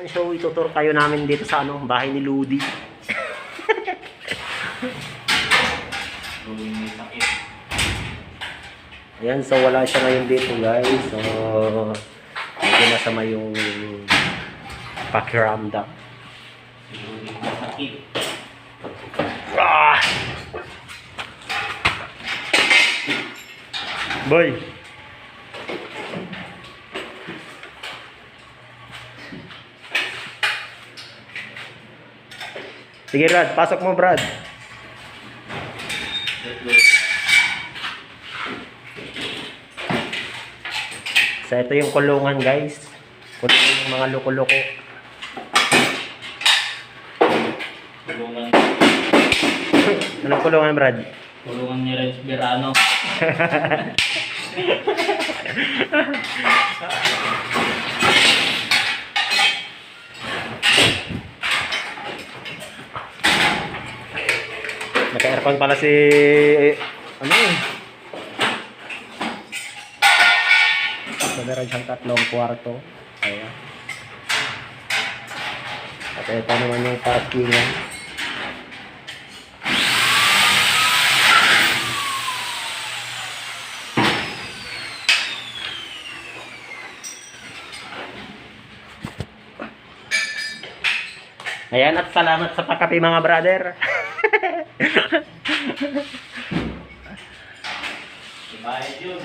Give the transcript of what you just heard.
So, itutur kayo namin dito sa ano, bahay ni Ludi. Ayan, so wala siya ngayon dito guys. So, medyo masama yung pakiramdam. Ah! Boy! Sige Brad, pasok mo Brad. So ito yung kulungan guys. Kulungan ng mga loko-loko. Kulungan. Anong kulungan Brad? Kulungan ni Reds Verano. Naka-aircon pala si ano eh. So meron siyang 3 kwarto. Ayan. At ito naman yung parkingan. Ayan, at salamat sa pagkape mga brother. Bayad yun.